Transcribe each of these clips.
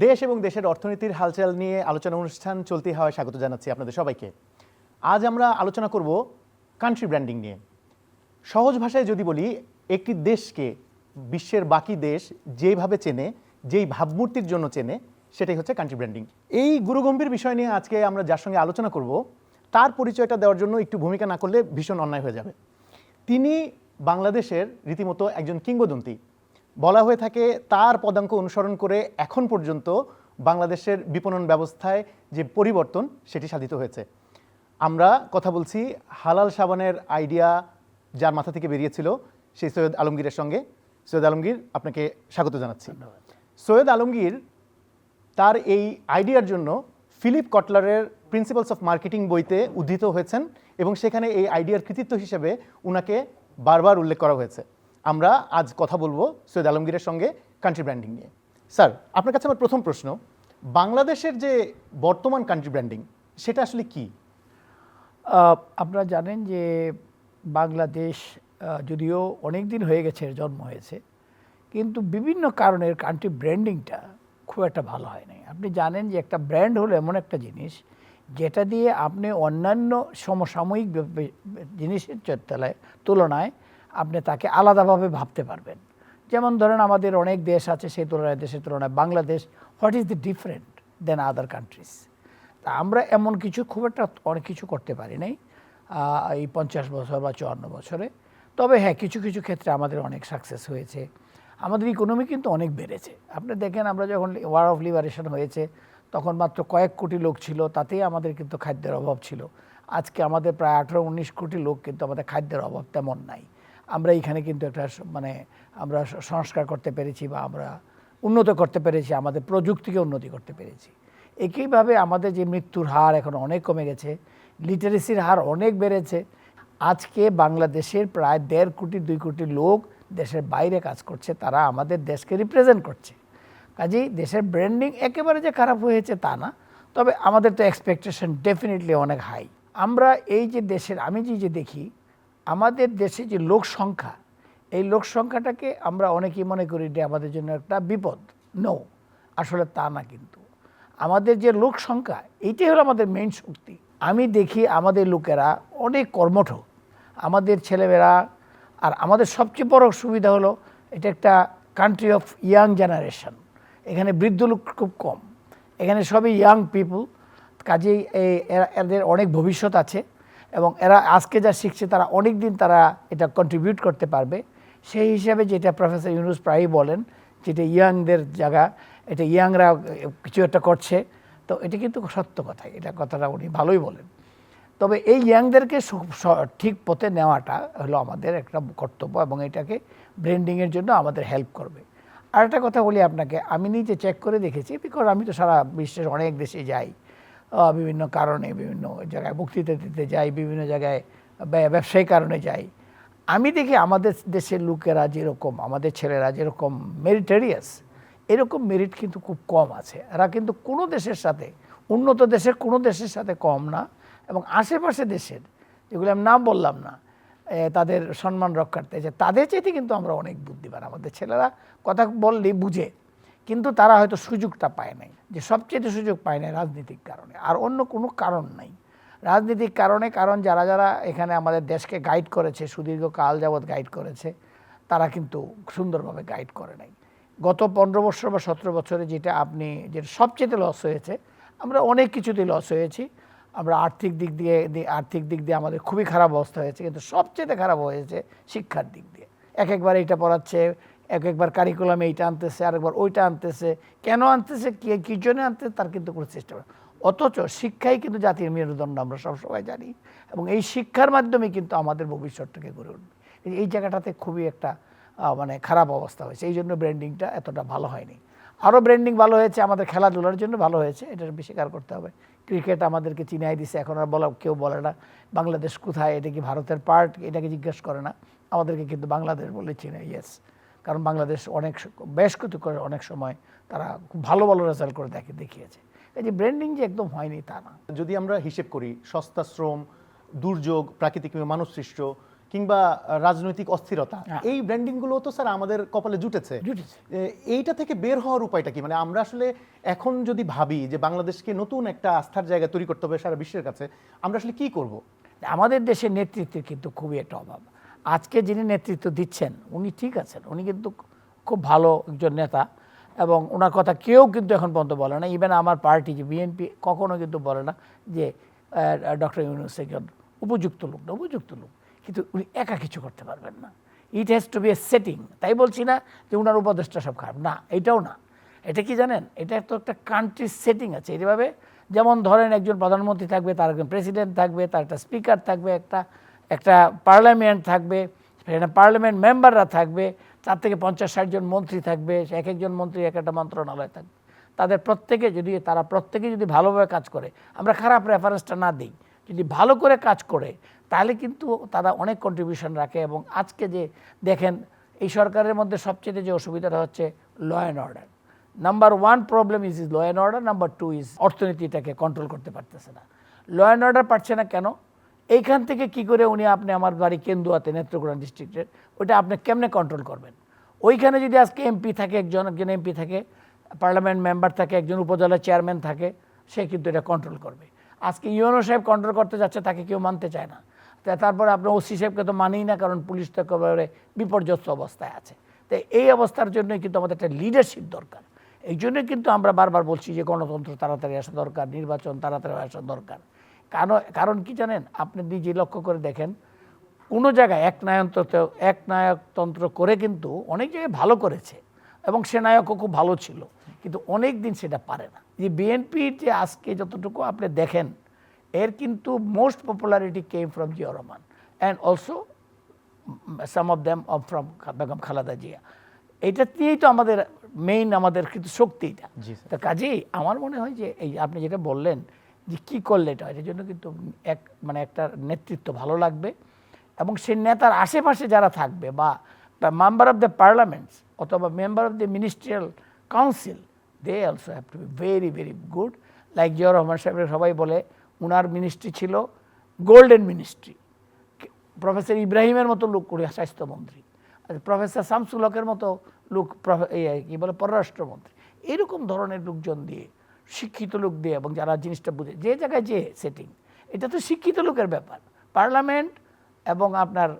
দেশ এবং দেশের অর্থনীতির হালচাল নিয়ে আলোচনা অনুষ্ঠান চলতে হওয়ায় স্বাগত জানাচ্ছি আপনাদের সবাইকে। আজ আমরা আলোচনা করব কান্ট্রি ব্র্যান্ডিং নিয়ে। সহজ ভাষায় যদি বলি, একটি দেশকে বিশ্বের বাকি দেশ যেভাবে চেনে, যেই ভাবমূর্তির জন্য চেনে, সেটাই হচ্ছে কান্ট্রি ব্র্যান্ডিং। এই গুরুগম্ভীর বিষয় নিয়ে আজকে আমরা যার সঙ্গে আলোচনা করব, তার পরিচয়টা দেওয়ার জন্য একটু ভূমিকা না করলে ভীষণ অন্যায় হয়ে যাবে। তিনি বাংলাদেশের রীতিমতো একজন কিংবদন্তি। বলা হয়ে থাকে তার পদাঙ্ক অনুসরণ করে এখন পর্যন্ত বাংলাদেশের বিপণন ব্যবস্থায় যে পরিবর্তন সেটি সাধিত হয়েছে। আমরা কথা বলছি হালাল সাবানের আইডিয়া যার মাথা থেকে বেরিয়েছিল সেই সৈয়দ আলমগীরের সঙ্গে। সৈয়দ আলমগীর, আপনাকে স্বাগত জানাচ্ছি। সৈয়দ আলমগীর তার এই আইডিয়ার জন্য ফিলিপ কটলারের প্রিন্সিপালস অফ মার্কেটিং বইতে উদ্ধৃত হয়েছেন এবং সেখানে এই আইডিয়ার কৃতিত্ব হিসেবে উনাকে বারবার উল্লেখ করা হয়েছে। আমরা আজ কথা বলবো সৈয়দ আলমগীরের সঙ্গে কান্ট্রি ব্র্যান্ডিং নিয়ে। স্যার, আপনার কাছে আমার প্রথম প্রশ্ন, বাংলাদেশের যে বর্তমান কান্ট্রি ব্র্যান্ডিং সেটা আসলে কি? আপনারা জানেন যে বাংলাদেশ যদিও অনেক দিন হয়ে গেছে এর জন্ম হয়েছে, কিন্তু বিভিন্ন কারণের কান্ট্রি ব্র্যান্ডিংটা খুব একটা ভালো হয় নাই। আপনি জানেন যে একটা ব্র্যান্ড হলো এমন একটা জিনিস যেটা দিয়ে আপনি অন্যান্য সমসাময়িক জিনিসের তুলনায় আপনি তাকে আলাদাভাবে ভাবতে পারবেন। যেমন ধরেন আমাদের অনেক দেশ আছে, সেই তুলনায় দেশের তুলনায় Bangladesh, what is the different than other countries. তা আমরা এমন কিছু খুব একটা অনেক কিছু করতে পারি নাই এই 50 বছর বা 54 বছরে। তবে হ্যাঁ, কিছু কিছু ক্ষেত্রে আমাদের অনেক সাকসেস হয়েছে। আমাদের ইকোনমি কিন্তু অনেক বেড়েছে। আপনি দেখেন, আমরা যখন ওয়ার অফ লিবারেশন হয়েছে তখন মাত্র কয়েক কোটি লোক ছিল, তাতেই আমাদের কিন্তু খাদ্যের অভাব ছিল। আজকে আমাদের প্রায় 18-19 কোটি লোক, কিন্তু আমাদের খাদ্যের অভাব তেমন নাই। আমরা এখানে কিন্তু একটা আমরা সংস্কার করতে পেরেছি বা আমরা উন্নত করতে পেরেছি, আমাদের প্রযুক্তিকে উন্নতি করতে পেরেছি। একইভাবে আমাদের যে মৃত্যুর হার এখন অনেক কমে গেছে, লিটারেসির হার অনেক বেড়েছে। আজকে বাংলাদেশের প্রায় 1.5 কোটি 2 কোটি লোক দেশের বাইরে কাজ করছে, তারা আমাদের দেশকে রিপ্রেজেন্ট করছে। কাজেই দেশের ব্র্যান্ডিং একেবারে যে খারাপ হয়েছে তা না, তবে আমাদের তো এক্সপেকটেশন ডেফিনেটলি অনেক হাই। আমরা এই যে দেশের, আমি যে দেখি আমাদের দেশে যে লোক সংখ্যা, এই লোক সংখ্যাটাকে আমরা অনেকেই মনে করি যে আমাদের জন্য একটা বিপদ। নো, আসলে তা না। কিন্তু আমাদের যে লোক সংখ্যা, এইটাই হলো আমাদের মেইন শক্তি। আমি দেখি আমাদের লোকেরা অনেক কর্মঠ, আমাদের ছেলেমেয়েরা। আর আমাদের সবচেয়ে বড় সুবিধা হলো এটা একটা কান্ট্রি অফ ইয়াং জেনারেশন। এখানে বৃদ্ধ লোক খুব কম, এখানে সবই ইয়াং পিপুল। কাজেই এদের অনেক ভবিষ্যৎ আছে এবং এরা আজকে যা শিখছে তারা অনেক দিন তারা এটা কন্ট্রিবিউট করতে পারবে। সেই হিসাবে যেটা প্রফেসর ইউনুস প্রায়ই বলেন, যেটা ইয়াংদের জায়গা, এটা ইয়াংরা কিছু একটা করছে, তো এটা কিন্তু সত্য কথাই, এটা কথাটা উনি ভালোই বলেন। তবে এই ইয়াংদেরকে ঠিক পথে নেওয়াটা হলো আমাদের একটা কর্তব্য এবং এটাকে ব্র্যান্ডিংয়ের জন্য আমাদের হেল্প করবে। আর একটা কথা বলি আপনাকে, আমি নিজে চেক করে দেখেছি, বিকজ আমি তো সারা বিশ্বের অনেক দেশে যাই, বিভিন্ন কারণে বিভিন্ন জায়গায় বক্তৃতা দিতে যাই, বিভিন্ন জায়গায় ব্যবসায়িক কারণে যাই। আমি দেখি আমাদের দেশের লোকেরা যেরকম, আমাদের ছেলেরা যেরকম মেরিটেরিয়াস, এরকম মেরিট কিন্তু খুব কম আছে। এরা কিন্তু কোনো দেশের সাথে, উন্নত দেশের কোনো দেশের সাথে কম না। এবং আশেপাশে দেশের, যেগুলো আমি নাম বললাম না, তাদের সম্মান রক্ষার্থে যে তাদের চাইতে কিন্তু আমরা অনেক বুদ্ধিমান। আমাদের ছেলেরা কথা বললেই বুঝে, কিন্তু তারা হয়তো সুযোগটা পায় নাই। যে সবচেয়ে সুযোগ পায় না রাজনীতিক কারণে, আর অন্য কোনো কারণ নাই। রাজনীতিক কারণে, কারণ যারা যারা এখানে আমাদের দেশকে গাইড করেছে, সুদীর্ঘ কাল যাবৎ গাইড করেছে, তারা কিন্তু সুন্দরভাবে গাইড করে নাই। গত 15 বছর বা 17 বছরে যেটা সবচেয়ে লস হয়েছে, আমরা অনেক কিছুতেই লস হয়েছি। আমরা আর্থিক দিক দিয়ে আমাদের খুবই খারাপ অবস্থা হয়েছে, কিন্তু সবচেয়ে খারাপ হয়েছে শিক্ষার দিক দিয়ে। একবার এইটা পড়াচ্ছে, একবার কারিকুলামে এইটা আনতেছে, আরেকবার ওইটা আনতেছে। কেন আনতেছে, কী জন্য আনতেছে, তার কিন্তু কোনো চেষ্টা করে। অথচ শিক্ষাই কিন্তু জাতির মেরুদণ্ড, আমরা সবসময় জানি, এবং এই শিক্ষার মাধ্যমে কিন্তু আমাদের ভবিষ্যৎটাকে গড়ে উঠবে। এই জায়গাটাতে খুবই একটা খারাপ অবস্থা হয়েছে। এই জন্য ব্র্যান্ডিংটা এতটা ভালো হয়নি। আরও ব্র্যান্ডিং ভালো হয়েছে আমাদের খেলাধুলার জন্য, ভালো হয়েছে, এটা স্বীকার করতে হবে। ক্রিকেট আমাদেরকে চিনাই দিছে, এখন আর কেউ বলে না বাংলাদেশ কোথায়, এটা কি ভারতের পার্ট, এটাকে জিজ্ঞেস করে না, আমাদেরকে কিন্তু বাংলাদেশ বলে চিনে। ইয়েস, কারণ বাংলাদেশ বেশ কিছু করে অনেক সময় তারা খুব ভালো ভালো রেজাল্ট করে দেখিয়েছে। এই যে ব্র্যান্ডিং যে একদম হয়নি তা না। যদি আমরা হিসেব করি, সস্তা শ্রম, দুর্যোগ, প্রাকৃতিক মানব সৃষ্ট, কিংবা রাজনৈতিক অস্থিরতা, হ্যাঁ। এই ব্র্যান্ডিং গুলো তো স্যার আমাদের কপালে জুটেছে। জুটেছে। এইটা থেকে বের হওয়ার উপায়টা কি? মানে আমরা আসলে এখন যদি ভাবি যে বাংলাদেশকে নতুন একটা আস্থার জায়গা তৈরি করতে হবে সারা বিশ্বের কাছে, আমরা আসলে কি করব? আমাদের দেশের নেতৃত্বের কিন্তু খুবই একটা অভাব। আজকে যিনি নেতৃত্ব দিচ্ছেন উনি ঠিক আছেন, উনি কিন্তু খুব ভালো একজন নেতা, এবং ওনার কথা কেউ কিন্তু এখন পর্যন্ত বলে না। ইভেন আমার পার্টি যে বিএনপি কখনো কিন্তু বলে না যে ডক্টর ইউনূস একজন উপযুক্ত লোক না, উপযুক্ত লোক, কিন্তু উনি একা কিছু করতে পারবেন না। It has to be a setting. তাই বলছি না যে ওনার উপদেশটা সব খারাপ, না, এটাও না। এটা কি জানেন, এটা তো একটা কান্ট্রির সেটিং আছে। এইভাবে যেমন ধরেন একজন প্রধানমন্ত্রী থাকবে, তার একজন প্রেসিডেন্ট থাকবে, তার একটা স্পিকার থাকবে, একটা পার্লামেন্ট থাকবে, সেখানে পার্লামেন্ট মেম্বাররা থাকবে, 4 থেকে 50-60 জন মন্ত্রী থাকবে, এক একজন মন্ত্রী এক একটা মন্ত্রণালয় থাকবে। তারা প্রত্যেকে যদি ভালোভাবে কাজ করে, আমরা খারাপ রেফারেন্সটা না দিই, যদি ভালো করে কাজ করে, তাহলে কিন্তু তারা অনেক কন্ট্রিবিউশন রাখে। এবং আজকে যে দেখেন এই সরকারের মধ্যে সবচেয়ে যে অসুবিধাটা হচ্ছে law and order. Number 1 problem is law and order, number 2 is অর্থনীতিটাকে কন্ট্রোল করতে পারতেছে না। ল অ্যান্ড অর্ডার পারছে না কেন? এইখান থেকে কি করে আপনি আমার বাড়ি কেন্দুয়াতে, নেত্রকোনা ডিস্ট্রিক্টের, ওইটা আপনি কেমনে কন্ট্রোল করবেন? ওইখানে যদি আজকে এমপি থাকে, একজন এমপি থাকে, পার্লামেন্ট মেম্বার থাকে, একজন উপজেলা চেয়ারম্যান থাকে, সে কিন্তু এটা কন্ট্রোল করবে। আজকে ইউএনও সাহেব কন্ট্রোল করতে যাচ্ছে, তাকে কেউ মানতে চায় না। তারপরে আপনার ওসি সাহেবকে তো মানেই না, কারণ পুলিশ তো একেবারে বিপর্যস্ত অবস্থায় আছে। তো এই অবস্থার জন্যই কিন্তু আমাদের একটা লিডারশিপ দরকার। এই জন্যই কিন্তু আমরা বারবার বলছি যে গণতন্ত্র তাড়াতাড়ি আসা দরকার, নির্বাচন তাড়াতাড়ি আসা দরকার। কারণ কি জানেন, আপনি নিজে লক্ষ্য করে দেখেন, কোনো জায়গায় একনায়কতন্ত্র করে কিন্তু অনেক জায়গায় ভালো করেছে, এবং সে নায়কও খুব ভালো ছিল, কিন্তু অনেক দিন সেটা পারে না। যে বিএনপির যে আজকে যতটুকু আপনি দেখেন, এর কিন্তু most popularity came from Zia Rahman, and also some of them from Begum Khaleda Zia. এটা নিয়েই তো আমাদের কিন্তু শক্তি এটা। তো কাজেই আমার মনে হয় যে এই আপনি যেটা বললেন যে কী করলে এটা হয়, এর জন্য কিন্তু একটা নেতৃত্ব ভালো লাগবে, এবং সেই নেতার আশেপাশে যারা থাকবে, বা মেম্বার অফ দ্য পার্লামেন্টস অথবা member of the ministerial council, they also have to be very very good. Like Zia Rahman সাহেবের সবাই বলে উনার মিনিস্ট্রি ছিল গোল্ডেন মিনিস্ট্রি। প্রফেসর ইব্রাহিমের মতো লোক স্বাস্থ্যমন্ত্রী, প্রফেসর শামসুল হকের মতো লোক কি বলে পররাষ্ট্রমন্ত্রী। এরকম ধরনের লোকজন দিয়ে, শিক্ষিত লোক দিয়ে, এবং যারা জিনিসটা বুঝে, যে জায়গায় যে সেটিং, এটা তো শিক্ষিত লোকের ব্যাপার। পার্লামেন্ট এবং আপনার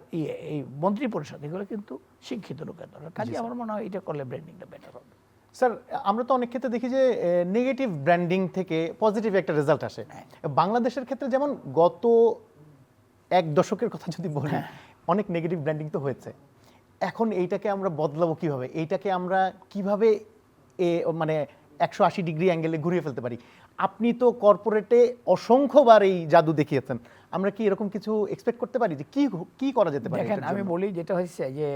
এই মন্ত্রী পরিষদ, এগুলো কিন্তু শিক্ষিত লোকের দরকার। কাজে আমার মনে হয় এটা করলে ব্র্যান্ডিংটা বেটার হবে। স্যার, আমরা তো অনেক ক্ষেত্রে দেখি যে নেগেটিভ ব্র্যান্ডিং থেকে পজিটিভ একটা রেজাল্ট আসে। বাংলাদেশের ক্ষেত্রে যেমন গত 1 দশকের কথা যদি বলি, অনেক নেগেটিভ ব্র্যান্ডিং তো হয়েছে। এখন এইটাকে আমরা বদলাবো কিভাবে? এইটাকে আমরা কিভাবে মানে 180 ডিগ্রি অ্যাঙ্গেলে ঘুরিয়ে ফেলতে পারি? আপনি তো কর্পোরেটে অসংখ্যবার এই জাদু দেখিয়েছেন, আমরা কি এরকম কিছু এক্সপেক্ট করতে পারি যে কি করা যেতে পারে? দেখেন, আমি বলি যেটা হচ্ছে যে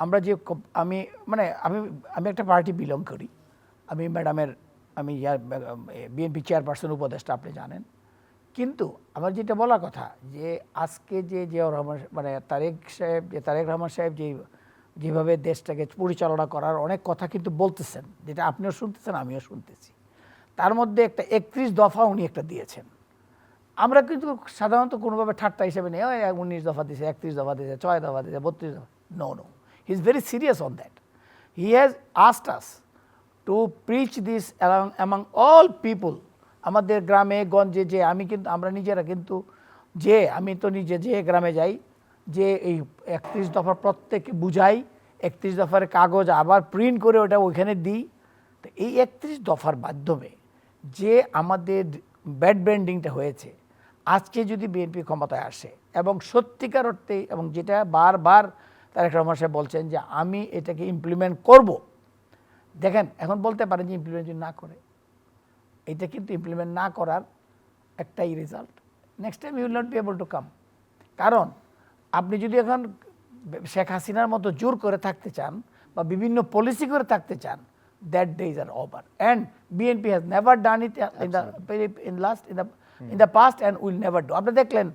আমরা যে আমি একটা পার্টি বিলং করি। আমি বিএনপি চেয়ারপারসন উপদেষ্টা, আপনি জানেন। কিন্তু আমার যেটা বলার কথা, যে আজকে যে জিয়াউর রহমান তারেক রহমান সাহেব যেভাবে দেশটাকে পরিচালনা করার অনেক কথা কিন্তু বলতেছেন, যেটা আপনিও শুনতেছেন, আমিও শুনতেছি। তার মধ্যে একটা 31 দফা উনি একটা দিয়েছেন। আমরা কিন্তু সাধারণত কোনোভাবে ঠাট্টা হিসেবে নেই, 19 দফা দিয়েছে, 31 দফা দিয়েছে, 6 দফা দিয়েছে, 32 দফা। No, he is very serious on that. He has asked us to preach this among all people. আমাদের গ্রামে গঞ্জে আমরা নিজেরা কিন্তু আমি তো নিজে যে গ্রামে যাই, যে এই 31 দফার প্রত্যেককে বুঝাই, 31 দফার কাগজ আবার প্রিন্ট করে ওটা ওইখানে দিই। তো এই 31 দফার মাধ্যমে যে আমাদের ব্যাড ব্র্যান্ডিংটা হয়েছে, আজকে যদি বিএনপি ক্ষমতায় আসে এবং সত্যিকার অর্থে, এবং যেটা বারবার তারেক রহমান সাহেব বলছেন যে আমি এটাকে ইমপ্লিমেন্ট করব। দেখেন, এখন বলতে পারেন যে ইমপ্লিমেন্ট না করে, এটা কিন্তু ইমপ্লিমেন্ট না করার একটাই result, next time you will not be able to come. কারণ আপনি যদি এখন শেখ হাসিনার মতো জোর করে থাকতে চান, বা বিভিন্ন পলিসি করে থাকতে চান, that days are over, and BNP has never done it in the past and will never do. আপনি দেখলেন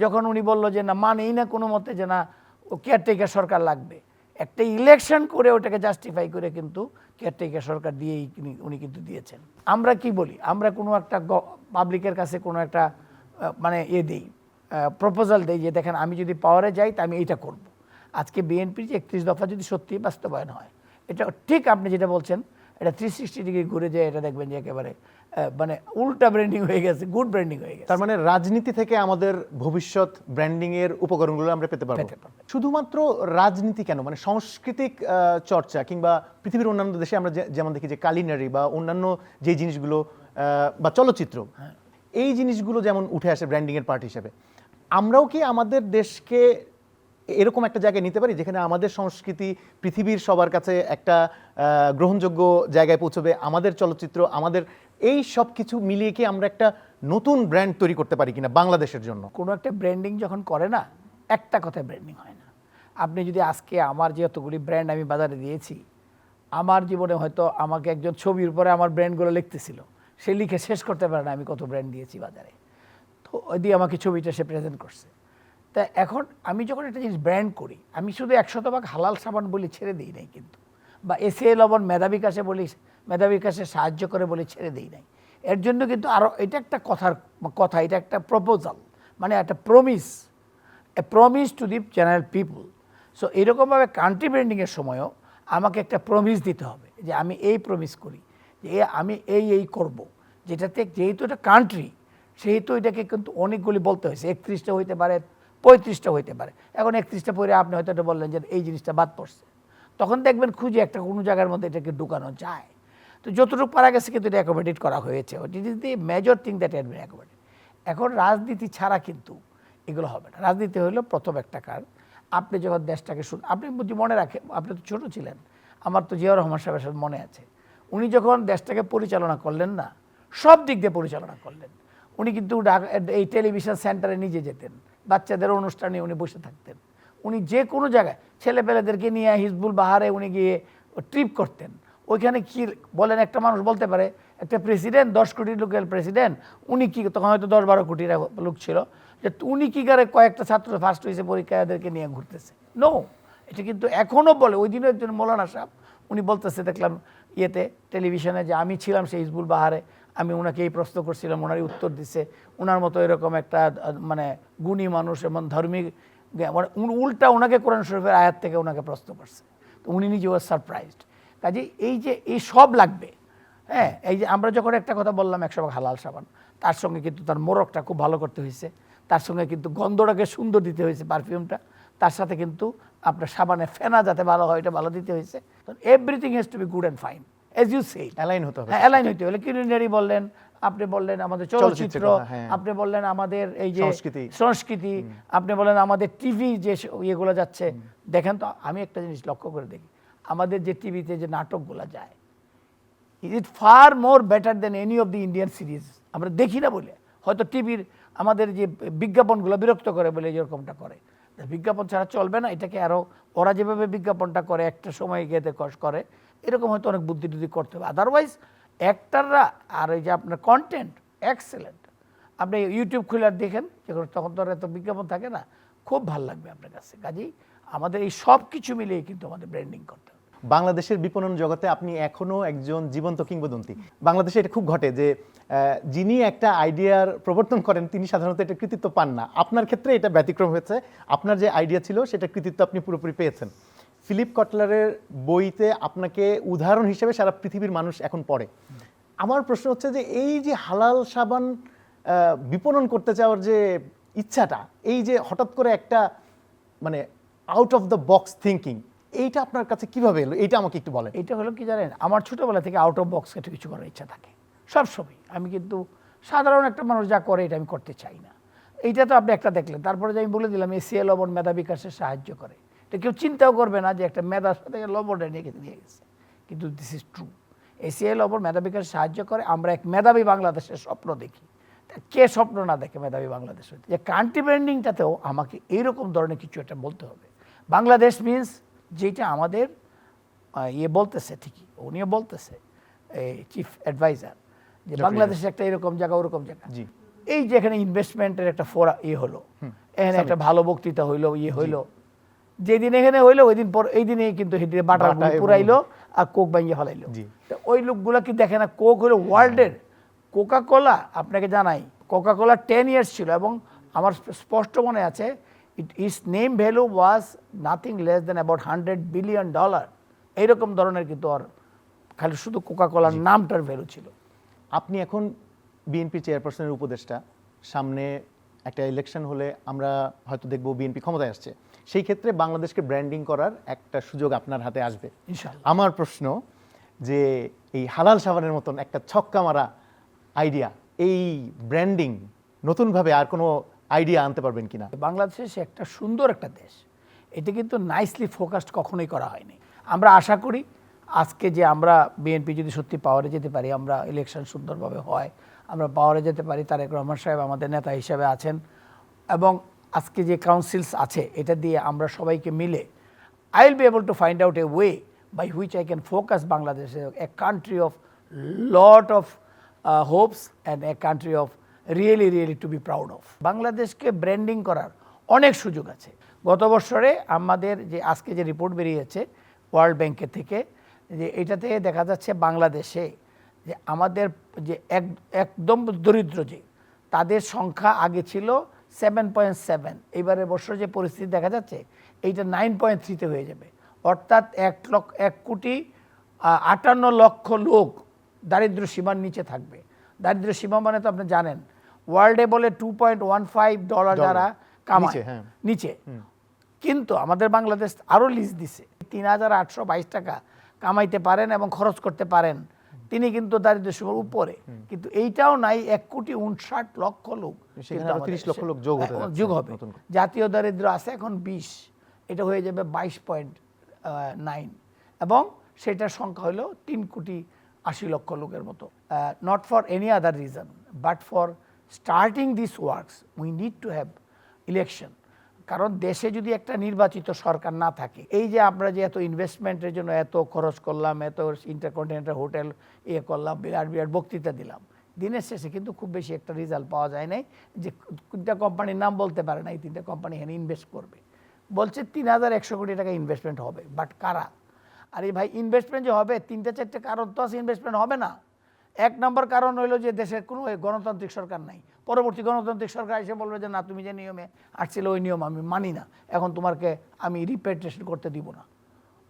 যখন উনি বলল যে না, মানেই না কোনো মতে, যে না কেয়ারটেকার সরকার লাগবে, একটা ইলেকশন করে ওটাকে জাস্টিফাই করে কিন্তু কেয়ারটেকার সরকার দিয়েই উনি কিন্তু দিয়েছেন। আমরা কি বলি, আমরা কোনো একটা পাবলিকের কাছে কোনো একটা দিই, প্রপোজাল দেই যে দেখেন আমি যদি পাওয়ারে যাই তা আমি এইটা করব। আজকে বিএনপির যে 31 দফা যদি সত্যি বাস্তবায়ন হয়, এটা ঠিক আপনি যেটা বলছেন, এটা 360 ডিগ্রি ঘুরে যায়, এটা দেখবেন যে একেবারে মানে উল্টা ব্র্যান্ডিং হয়ে গেছে, গুড ব্র্যান্ডিং হয়ে গেছে। তার মানে রাজনীতি থেকে আমাদের ভবিষ্যৎ ব্র্যান্ডিং এর উপকরণগুলো আমরা পেতে পারবো। শুধুমাত্র রাজনীতি কেন, মানে সাংস্কৃতিক চর্চা কিংবা পৃথিবীর অন্যান্য দেশে আমরা যেমন দেখি যে কালিনারি বা অন্যান্য যে জিনিসগুলো বা চলচ্চিত্র, এই জিনিসগুলো যেমন উঠে আসে ব্র্যান্ডিং এর পার্ট হিসেবে, আমরাও কি আমাদের দেশকে এরকম একটা জায়গায় নিতে পারি যেখানে আমাদের সংস্কৃতি পৃথিবীর সবার কাছে একটা গ্রহণযোগ্য জায়গায় পৌঁছবে, আমাদের চলচ্চিত্র, আমাদের এই সব কিছু মিলিয়ে কি আমরা একটা নতুন ব্র্যান্ড তৈরি করতে পারি কিনা বাংলাদেশের জন্য? কোনো একটা ব্র্যান্ডিং যখন করে না, একটা কথায় ব্র্যান্ডিং হয় না। আপনি যদি আজকে আমার যে এতগুলি ব্র্যান্ড আমি বাজারে দিয়েছি, আমার জীবনে হয়তো আমাকে একজন ছবির উপরে আমার ব্র্যান্ডগুলো লিখতেছিল, সে লিখে শেষ করতে পারে না আমি কত ব্র্যান্ড দিয়েছি বাজারে, তো ওই দিয়ে আমাকে ছবিটা সে প্রেজেন্ট করছে। তা এখন আমি যখন একটা জিনিস ব্র্যান্ড করি, আমি শুধু 100% হালাল সাবান বলি ছেড়ে দিই নাই কিন্তু, বা এসিএ লবণ মেধা বিকাশে বলি, মেধা বিকাশে সাহায্য করে বলে ছেড়ে দিই নাই। এর জন্য কিন্তু আরও এটা একটা কথা, এটা একটা প্রপোজাল, মানে একটা promise, a promise to the general people. So এরকমভাবে কান্ট্রি ব্র্যান্ডিংয়ের সময়ও আমাকে একটা প্রমিস দিতে হবে যে আমি এই প্রমিস করি যে আমি এই করব, যেটাতে যেহেতু এটা কান্ট্রি সেহেতু এটাকে কিন্তু অনেকগুলি বলতে হয়েছে, 31টা হইতে পারে, 35টা হইতে পারে। এখন 31টা পরে আপনি হয়তো এটা বললেন যে এই জিনিসটা বাদ পড়ছে, তখন দেখবেন খুঁজে একটা কোনো জায়গার মধ্যে এটাকে ঢুকানো যায়। তো যতটুকু পারা গেছে কিন্তু এটা অ্যাকোমোডেট করা হয়েছে, it is the major thing that had been accommodate. এখন রাজনীতি ছাড়া কিন্তু এগুলো হবে না। রাজনীতি হলো প্রথম একটা কারণ, আপনি যখন দেশটাকে আপনি যদি মনে রাখেন, আপনি তো ছোটো ছিলেন, আমার তো জিয়াউর রহমান সাহেবের সাথে মনে আছে, উনি যখন দেশটাকে পরিচালনা করলেন না, সব দিক দিয়ে পরিচালনা করলেন, উনি কিন্তু এই টেলিভিশন সেন্টারে নিজে যেতেন, বাচ্চাদের অনুষ্ঠানে উনি বসে থাকতেন, উনি যে কোনো জায়গায় ছেলেপেলেদেরকে নিয়ে হিজবুল বাহারে উনি গিয়ে ট্রিপ করতেন। ওইখানে কি বলেন, একটা মানুষ বলতে পারে একটা প্রেসিডেন্ট 10 কোটি লোকের প্রেসিডেন্ট, উনি কি, তখন হয়তো 10-12 কোটির লোক ছিল, যে উনি কি করে কয়েকটা ছাত্র ফার্স্ট হয়েছে পরীক্ষায় এদেরকে নিয়ে ঘুরতেছে? নো, এটা কিন্তু এখনও বলে। ওই দিনও একজন মৌলানা সাহেব উনি বলতেছে, দেখলাম ইয়েতে টেলিভিশনে, যে আমি ছিলাম সেই হিজবুল বাহারে, আমি ওনাকে এই প্রশ্ন করছিলাম, ওনারই উত্তর দিছে, ওনার মতো এরকম একটা মানে গুণী মানুষ এবং ধার্মিক, মানে উল্টা ওনাকে কোরআন শরীফের আয়াত থেকে ওনাকে প্রশ্ন করছে, তো উনি নিজে ওয়াজ সারপ্রাইজড। কাজে এই যে এই সব লাগবে, হ্যাঁ, এই যে আমরা যখন একটা কথা বললাম 100% হালাল সাবান, তার সঙ্গে কিন্তু তার মোড়কটা খুব ভালো করতে হয়েছে, তার সঙ্গে কিন্তু গন্ধটাকে সুন্দর দিতে হয়েছে, পারফিউমটা, তার সাথে কিন্তু আপনার সাবানের ফেনা যাতে ভালো হয় এটা ভালো দিতে হয়েছে। Everything has to be good and fine, as you say, align হতে হবে। হ্যাঁ, অ্যালাইন হইতে হলে কিউলিনারি বললেন, আপনি বললেন আমাদের চলচ্চিত্র, আপনি বললেন আমাদের এই যে সংস্কৃতি, আপনি বললেন আমাদের টিভি যে ইয়েগুলো যাচ্ছে। দেখেন তো, আমি একটা জিনিস লক্ষ্য করে দেখি, আমাদের যে টিভিতে যে নাটকগুলো যায়, is it fur more better than any of the Indian series. আমরা দেখি না বলে হয়তো টিভির আমাদের যে বিজ্ঞাপনগুলো বিরক্ত করে বলে যেরকমটা করে, বিজ্ঞাপন ছাড়া চলবে না, এটাকে আরও ওরা যেভাবে বিজ্ঞাপনটা করে একটা সময় গেতে করে, এরকম হয়তো অনেক বুদ্ধি টুদ্ধি করতে হবে। আদারওয়াইজ অ্যাক্টাররা আর এই যে আপনার কন্টেন্ট এক্সেলেন্ট, আপনি ইউটিউব খুলে আর দেখেন, তখন তো এত বিজ্ঞাপন থাকে না, খুব ভালো লাগবে আপনার কাছে। কাজেই আমাদের এই সব কিছু মিলিয়ে কিন্তু আমাদের ব্র্যান্ডিং করতে হবে। বাংলাদেশের বিপণন জগতে আপনি এখনো একজন জীবন্ত কিংবদন্তি। বাংলাদেশে এটা খুব ঘটে যে যিনি একটা আইডিয়ার প্রবর্তন করেন তিনি সাধারণত এটা কৃতিত্ব পান না। আপনার ক্ষেত্রে এটা ব্যতিক্রম হয়েছে, আপনার যে আইডিয়া ছিল সেটা কৃতিত্ব আপনি পুরোপুরি পেয়েছেন। ফিলিপ কটলারের বইতে আপনাকে উদাহরণ হিসেবে সারা পৃথিবীর মানুষ এখন পড়ে। আমার প্রশ্ন হচ্ছে যে এই যে হালাল সাবান বিপণন করতে চাওয়ার যে ইচ্ছাটা, এই যে হঠাৎ করে একটা মানে out of the box thinking, এইটা আপনার কাছে কিভাবে এলো, এইটা আমাকে একটু বলেন। এটা হলো কি জানেন, আমার ছোটোবেলা থেকে আউট অফ বক্স একটা কিছু করার ইচ্ছা থাকে সবসময়। আমি কিন্তু সাধারণ একটা মানুষ যা করে এটা আমি করতে চাই না। এইটা তো আপনি একটা দেখলেন, তারপরে যে আমি বলে দিলাম এসিএ লবণ মেধা বিকাশে সাহায্য করে, এটা কেউ চিন্তাও করবে না যে একটা মেধার সাথে লবণটা নিয়ে গেছে, কিন্তু দিস ইজ ট্রু। এসিএ লবণ মেধা বিকাশে সাহায্য করে, আমরা এক মেধাবী বাংলাদেশের স্বপ্ন দেখি। কে স্বপ্ন না দেখে মেধাবী বাংলাদেশ হইতে? যে কান্ট্রি ব্র্যান্ডিংটাতেও আমাকে এইরকম ধরনের কিছু একটা বলতে হবে। বাংলাদেশ মিনস যেটা আমাদের ইয়ে বলতেছে, ঠিকই উনিও বলতেছে, এই চিফ অ্যাডভাইজার, যে বাংলাদেশে একটা এরকম জায়গা ওরকম জায়গা। এই যে এখানে ইনভেস্টমেন্টের একটা ফোরা ইয়ে হলো, এখানে একটা ভালো বক্তৃতা হইলো, ইয়ে হইলো, যেদিন এখানে হইলো ওই দিন পর এই দিনে কিন্তু বাটার পুরাইলো আর কোক ভাঙিয়ে ফেলাইলো। ওই লোকগুলো কি দেখে না, কোক হলো ওয়ার্ল্ডের কোকা কোলা। আপনাকে জানাই কোকা কোলা 10 ইয়ার্স ছিল এবং আমার স্পষ্ট মনে আছে it's name value was nothing less than about $100 billion. এইরকম ধরনের কিন্তু আর খালি শুধু কোকা কোলার নামটার ভ্যালু ছিল। আপনি এখন বিএনপি চেয়ারপারসনের উপদেষ্টা, সামনে একটা ইলেকশন হলে আমরা হয়তো দেখব বিএনপি ক্ষমতায় আসছে, সেই ক্ষেত্রে বাংলাদেশকে ব্র্যান্ডিং করার একটা সুযোগ আপনার হাতে আসবে ইনশাআল্লাহ। আমার প্রশ্ন যে এই হালাল সাবানের মতন একটা ছক্কা মারা আইডিয়া, এই ব্র্যান্ডিং নতুনভাবে আর কোনো আইডিয়া আনতে পারবেন কিনা? বাংলাদেশ একটা সুন্দর একটা দেশ, এটা কিন্তু নাইসলি ফোকাসড কখনোই করা হয়নি। আমরা আশা করি আজকে যে আমরা বিএনপি যদি সত্যি পাওয়ারে যেতে পারি, আমরা ইলেকশন সুন্দরভাবে হয়, আমরা পাওয়ারে যেতে পারি, তারেক রহমান সাহেব আমাদের নেতা হিসেবে আছেন, এবং আজকে যে কাউন্সিলস আছে এটা দিয়ে আমরা সবাইকে মিলে I will be able to find out a way by which I can focus Bangladesh, a country of lot of hopes and a country of really to be proud of. বাংলাদেশকে branding করার অনেক সুযোগ আছে। গত বছরে আমাদের যে আজকে যে রিপোর্ট বেরিয়েছে ওয়ার্ল্ড ব্যাংকের থেকে, যে এটাতে দেখা যাচ্ছে বাংলাদেশে যে আমাদের যে একদম দরিদ্র যে তাদের সংখ্যা আগে ছিল 7.7, এবারের বছর যে পরিস্থিতি দেখা যাচ্ছে এইটা 9.3-তে হয়ে যাবে। অর্থাৎ 1,58,00,000 লোক দারিদ্র সীমার নিচে থাকবে। দারিদ্র সীমা মানে তো আপনি জানেন, ওয়ার্ল্ডে বলে $2.15 যারা কামায় নিচে, কিন্তু আমাদের বাংলাদেশ আরও লিস্ট দিছে 3,822 টাকা কামাইতে পারেন এবং খরচ করতে পারেন, তিনি কিন্তু দারিদ্র সীমার উপরে। কিন্তু এইটাও নাই, 1,59,00,000 লোক, 30 লক্ষ লোক যোগ হবে। জাতীয় দারিদ্র আছে এখন 20, এটা হয়ে যাবে 22.9, এবং সেটার সংখ্যা হলো 3,80,00,000 লোকের মতো। Not for any other reason but for starting this works we need to have election. কারণ দেশে যদি একটা নির্বাচিত সরকার না থাকে, এই যে আমরা যে এত ইনভেস্টমেন্টের জন্য এত খরচ করলাম, এত ইন্টারকন্টিনেন্টাল হোটেল করলাম, বিরাট বক্তৃতা দিলাম, দিনের শেষে কিন্তু খুব বেশি একটা রেজাল্ট পাওয়া যায় নাই। যে 3টা কোম্পানির নাম বলতে পারে না, এই 3টা কোম্পানি এখানে ইনভেস্ট করবে, বলছে 3,100 কোটি টাকা ইনভেস্টমেন্ট হবে, বাট কারা? আরে ভাই, ইনভেস্টমেন্ট যে হবে 3-4টে কারণ তো আছে, ইনভেস্টমেন্ট হবে না। 1 নম্বর কারণ হইলো যে দেশের কোনো গণতান্ত্রিক সরকার নাই। পরবর্তী গণতান্ত্রিক সরকার এসে বলবে যে না, তুমি যে নিয়মে আসছিল ওই নিয়ম আমি মানি না, এখন তোমাকে আমি রিপেট্রেশন করতে দিব না,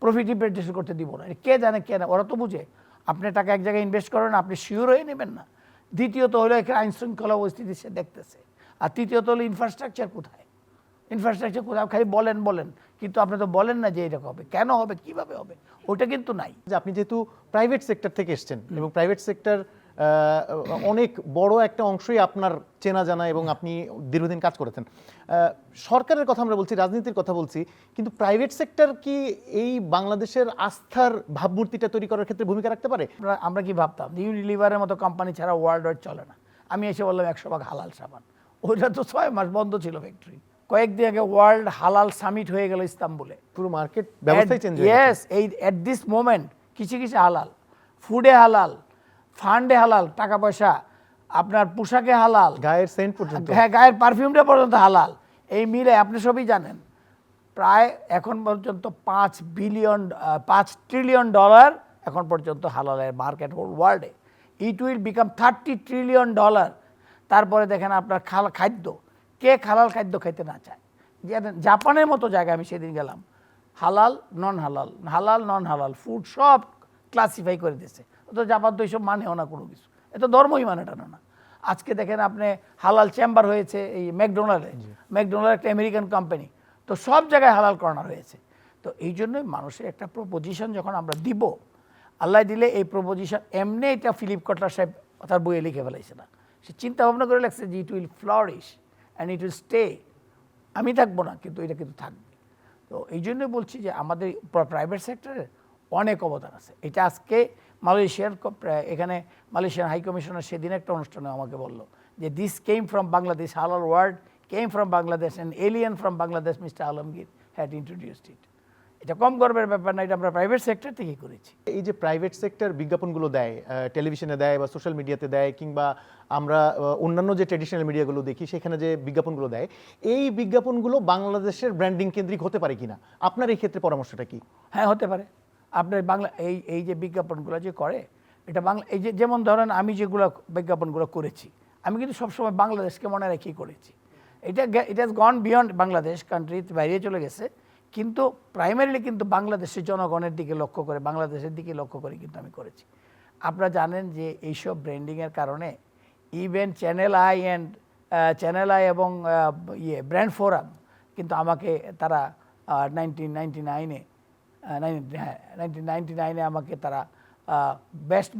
প্রফিট রিপেট্রেশন করতে দিব না। কে জানে কে না, ওরা তো বুঝে আপনি টাকা এক জায়গায় ইনভেস্ট করেন, আপনি শিওর হয়ে নেবেন না। দ্বিতীয়ত হলো এখানে আইন শৃঙ্খলা পরিস্থিতি সে দেখতেছে, আর তৃতীয়ত হলো ইনফ্রাস্ট্রাকচার কোথায়, ইনফ্রাস্ট্রাকচার কোথায়? খালি বলেন, কিন্তু আপনি তো বলেন না যে এরকম হবে, কেন হবে, কিভাবে হবে, ওটা কিন্তু নাই। যে আপনি যেহেতু প্রাইভেট সেক্টর থেকে এসেছেন এবং প্রাইভেট সেক্টর অনেক বড় একটা অংশই আপনার চেনা জানা এবং আপনি দীর্ঘদিন কাজ করেছেন, সরকারের কথা আমরা বলছি, রাজনীতির কথা বলছি, কিন্তু প্রাইভেট সেক্টর কি এই বাংলাদেশের আস্থার ভাবমূর্তিটা তৈরি করার ক্ষেত্রে ভূমিকা রাখতে পারে? আমরা কি ভাবতাম ইউনিলিভারের মতো কোম্পানি ছাড়া ওয়ার্ল্ড ওয়াইড চলে না। আমি এসে বললাম 100 হালাল সাবান, ওইটা তো 6 মাস বন্ধ ছিল ফ্যাক্টরি। কয়েকদিন আগে ওয়ার্ল্ড হালাল সামিট হয়ে গেল ইস্তাম্বুলে, পুরো মার্কেট ব্যবস্থাই চেঞ্জ হয়ে গেছে। ইয়েস, এই এট দিস মোমেন্ট কিসে হালাল, ফুডে হালাল, ফান্ডে হালাল, টাকা পয়সা, আপনার পোশাকে হালাল, গায়ের সেন্ট পর্যন্ত, হ্যাঁ গায়ের পারফিউমটা পর্যন্ত হালাল। এই মিলে আপনি সবই জানেন প্রায় এখন পর্যন্ত $5 ট্রিলিয়ন এখন পর্যন্ত হালালের মার্কেট হোল ওয়ার্ল্ডে। It will become $30 trillion. তারপরে দেখেন আপনার খাদ্য, কে হালাল খাদ্য খেতে না চায়? জাপানের মতো জায়গায় আমি সেদিন গেলাম, হালাল নন হালাল, হালাল নন হালাল ফুড সব ক্লাসিফাই করে দিয়েছে। তো জাপান তো এইসব মানেও না কোনো কিছু, এত ধর্মই মানে টানো না। আজকে দেখেন আপনি হালাল চেম্বার হয়েছে এই ম্যাকডোনাল্ডে, ম্যাকডোনাল্ড একটা আমেরিকান কোম্পানি, তো সব জায়গায় হালাল কর্নার হয়েছে। তো এই জন্যই মানুষের একটা প্রপোজিশন যখন আমরা দিব, আল্লাহ দিলে এই প্রপোজিশন এমনি, এটা ফিলিপ কটলার সাহেব তার বইয়ে লিখে ফেলাইছে না, সে চিন্তা ভাবনা করে লাগছে যে it will flourish and it will stay. আমি থাকবো না, কিন্তু এটা কিন্তু থাকবে। তো এই জন্যই বলছি যে আমাদের প্রাইভেট সেক্টরের অনেক অবদান আছে। এটা আজকে মালয়েশিয়ার এখানে মালয়েশিয়ান হাই কমিশনার সেদিন একটা অনুষ্ঠানে আমাকে বললো যে this came from Bangladesh, halal world came from Bangladesh and alien from Bangladesh mister Alamgir had introduced it. এটা কম গর্বের ব্যাপার না, এটা আমরা প্রাইভেট সেক্টর থেকেই করেছি। এই যে প্রাইভেট সেক্টর বিজ্ঞাপনগুলো দেয়, টেলিভিশনে দেয় বা সোশ্যাল মিডিয়াতে দেয়, কিংবা আমরা অন্যান্য যে ট্রেডিশনাল মিডিয়াগুলো দেখি সেখানে যে বিজ্ঞাপনগুলো দেয়, এই বিজ্ঞাপনগুলো বাংলাদেশের ব্র্যান্ডিং কেন্দ্রিক হতে পারে কিনা, আপনার এই ক্ষেত্রে পরামর্শটা কি? হ্যাঁ, হতে পারে। আপনার বাংলা এই যে বিজ্ঞাপনগুলো যে করে, এটা বাংলা, এই যে যেমন ধরেন আমি যেগুলো বিজ্ঞাপনগুলো করেছি, আমি কিন্তু সবসময় বাংলাদেশকে মনে রেখেই করেছি। It has gone beyond Bangladesh, country বাইরে চলে গেছে, কিন্তু প্রাইমারিলি কিন্তু বাংলাদেশের জনগণের দিকে লক্ষ্য করে, বাংলাদেশের দিকে লক্ষ্য করে কিন্তু আমি করেছি। আপনারা জানেন যে এইসব ব্র্যান্ডিংয়ের কারণে ইভেন চ্যানেল আই এবং ব্র্যান্ড ফোরাম কিন্তু আমাকে তারা 1999-এ আমাকে তারা বেস্ট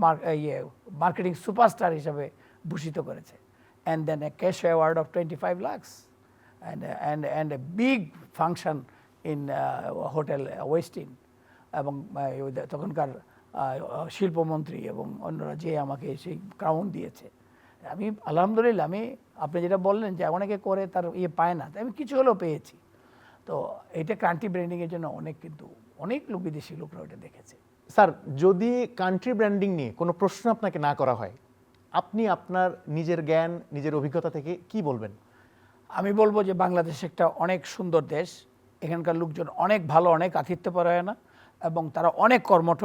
মার্কেটিং সুপারস্টার হিসাবে ভূষিত করেছে। And then a cash award of 25 lakhs and a big function in hotel Westin, এবং তখনকার শিল্পমন্ত্রী এবং অন্যরা যে আমাকে সেই ক্রাউন দিয়েছে। আমি আলহামদুলিল্লাহ, আপনি যেটা বললেন যে অনেকে করে তার পায় না, আমি কিছু হলেও পেয়েছি। তো এটা কান্ট্রি ব্র্যান্ডিংয়ের জন্য অনেক লোক, বিদেশি লোকরা ওটা দেখেছে। স্যার, যদি কান্ট্রি ব্র্যান্ডিং নিয়ে কোনো প্রশ্ন আপনাকে না করা হয়, আপনি আপনার নিজের জ্ঞান, নিজের অভিজ্ঞতা থেকে কি বলবেন? আমি বলবো যে বাংলাদেশ একটা অনেক সুন্দর দেশ, এখানকার লোকজন অনেক ভালো, অনেক আতিথ্যপরায়ণ এবং তারা অনেক কর্মঠ।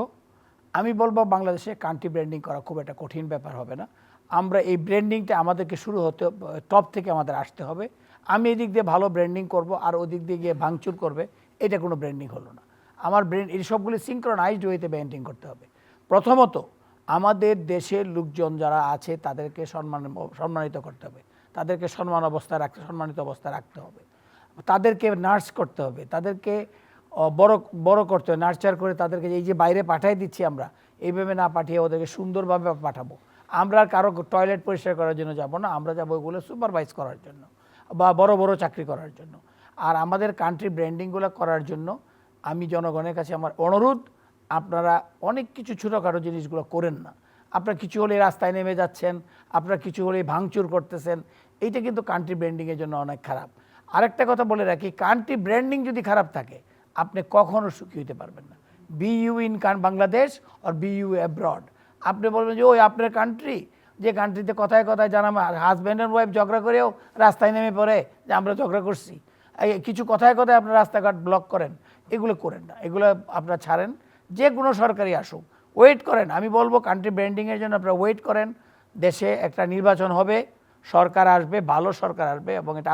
আমি বলবো বাংলাদেশে কান্ট্রি ব্র্যান্ডিং করা খুব একটা কঠিন ব্যাপার হবে না। আমরা এই ব্র্যান্ডিংটা আমাদেরকে শুরু হতে, টপ থেকে আমাদের আসতে হবে। আমি এদিক দিয়ে ভালো ব্র্যান্ডিং করব আর ওদিক দিয়ে গিয়ে ভাঙচুর করবে, এটা কোনো ব্র্যান্ডিং হলো না। আমার এই সবগুলি সিঙ্ক্রোনাইজড ওয়েতে ব্র্যান্ডিং করতে হবে। প্রথমত আমাদের দেশের লোকজন যারা আছে তাদেরকে সম্মানিত করতে হবে, তাদেরকে সম্মানিত অবস্থায় রাখতে হবে, তাদেরকে নার্স করতে হবে, তাদেরকে বড় করতে হবে, নার্চার করে তাদেরকে এই যে বাইরে পাঠিয়ে দিচ্ছি আমরা, এইভাবে না পাঠিয়ে ওদেরকে সুন্দরভাবে পাঠাবো। আমরা আর কারো টয়লেট পরিষ্কার করার জন্য যাব না, আমরা যাবো ওগুলো সুপারভাইজ করার জন্য বা বড় চাকরি করার জন্য। আর আমাদের কান্ট্রি ব্র্যান্ডিংগুলো করার জন্য আমি জনগণের কাছে আমার অনুরোধ, আপনারা অনেক কিছু ছোটোখাটো জিনিসগুলো করেন না। আপনারা কিছু হলে রাস্তায় নেমে যাচ্ছেন, আপনারা কিছু হলে ভাঙচুর করতেছেন, এইটা কিন্তু কান্ট্রি ব্র্যান্ডিংয়ের জন্য অনেক খারাপ। আরেকটা কথা বলে রাখি, কান্ট্রি ব্র্যান্ডিং যদি খারাপ থাকে আপনি কখনো সুখী হতে পারবেন না। বি ইউ ইন বাংলাদেশ আর বি ইউ অ্যাব্রড, আপনি বলবেন যে ওই আপনার কান্ট্রি, যে কান্ট্রিতে কথায় কথায় জানাম হাজব্যান্ড অ্যান্ড ওয়াইফ ঝগড়া করেও রাস্তায় নেমে পড়ে যে আমরা ঝগড়া করছি, কিছু কথায় কথায় আপনার রাস্তাঘাট ব্লক করেন, এগুলো করেন না, এগুলো আপনারা ছাড়েন। যে কোনো সরকারি আসুক, ওয়েট করেন। আমি বলবো কান্ট্রি ব্র্যান্ডিংয়ের জন্য আপনারা ওয়েট করেন। দেশে একটা নির্বাচন হবে, সরকার আসবে, ভালো সরকার আসবে, এবং এটা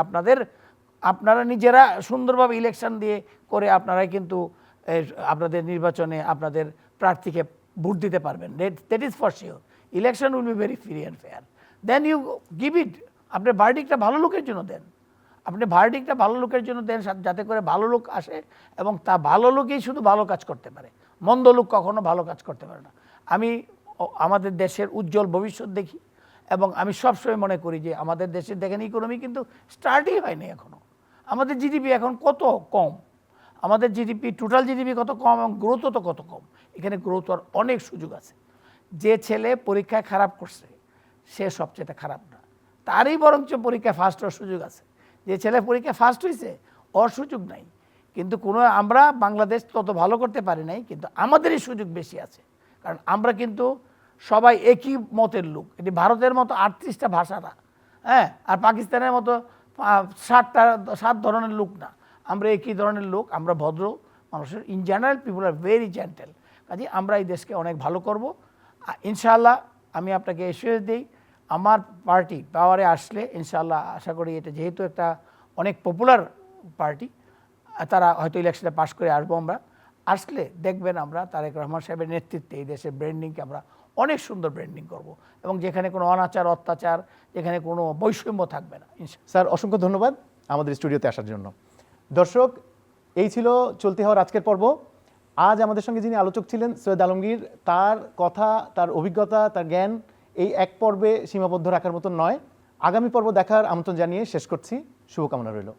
আপনারা নিজেরা সুন্দরভাবে ইলেকশন দিয়ে করে আপনারাই কিন্তু আপনাদের নির্বাচনে আপনাদের প্রার্থীকে ভোট দিতে পারবেন। That is for sure. Election will be very free and fair. Then you give it. আপনি ভার্ডিক্টটা ভালো লোকের জন্য দেন, আপনি ভার্ডিক্টটা ভালো লোকের জন্য দেন, যাতে করে ভালো লোক আসে এবং তা ভালো লোকই শুধু ভালো কাজ করতে পারে, মন্দ লোক কখনো ভালো কাজ করতে পারে না। আমি আমাদের দেশের উজ্জ্বল ভবিষ্যৎ দেখি এবং আমি সবসময় মনে করি যে আমাদের দেশের দেখেন ইকোনমি কিন্তু স্টার্টই হয়নি এখনও। আমাদের জিডিপি এখন কত কম, আমাদের জিডিপি টোটাল জিডিপি কত কম এবং গ্রোথও তো কত কম। এখানে গ্রোথ হওয়ার অনেক সুযোগ আছে। যে ছেলে পরীক্ষায় খারাপ করছে সে সবচেয়ে খারাপ না, তারই বরঞ্চ পরীক্ষায় ফার্স্ট হওয়ার সুযোগ আছে। যে ছেলে পরীক্ষায় ফার্স্ট হয়েছে ওর সুযোগ নাই, কিন্তু আমরা বাংলাদেশ তত ভালো করতে পারি নাই, কিন্তু আমাদেরই সুযোগ বেশি আছে। কারণ আমরা কিন্তু সবাই একই মতের লোক। এটি ভারতের মতো 38টা ভাষা না, হ্যাঁ, আর পাকিস্তানের মতো 7 ধরনের লোক না, আমরা একই ধরনের লোক, আমরা ভদ্র মানুষের। In general people are very gentle. কাজে আমরা এই দেশকে অনেক ভালো করব ইনশাআল্লাহ। আমি আপনাকে এসিওর দিই, আমার পার্টি পাওয়ারে আসলে ইনশাআল্লাহ আশা করি, এটা যেহেতু একটা অনেক পপুলার পার্টি, তারা হয়তো ইলেকশনে পাশ করে আসবো। আমরা আসলে দেখবেন আমরা তারেক রহমান সাহেবের নেতৃত্বে এই দেশের ব্র্যান্ডিংকে আমরা অনেক সুন্দর ব্র্যান্ডিং করব, এবং যেখানে কোনো অনাচার অত্যাচার, যেখানে কোনো বৈষম্য থাকবে না। স্যার, অসংখ্য ধন্যবাদ আমাদের স্টুডিওতে আসার জন্য। দর্শক, এই ছিল চলতি হওয়ার আজকের পর্ব। আজ আমাদের সঙ্গে যিনি আলোচক ছিলেন সৈয়দ আলমগীর, তার কথা, তার অভিজ্ঞতা, তার জ্ঞান এই এক পর্বে সীমাবদ্ধ রাখার মতন নয়। আগামী পর্ব দেখার আমন্ত্রণ জানিয়ে শেষ করছি। শুভকামনা রইল।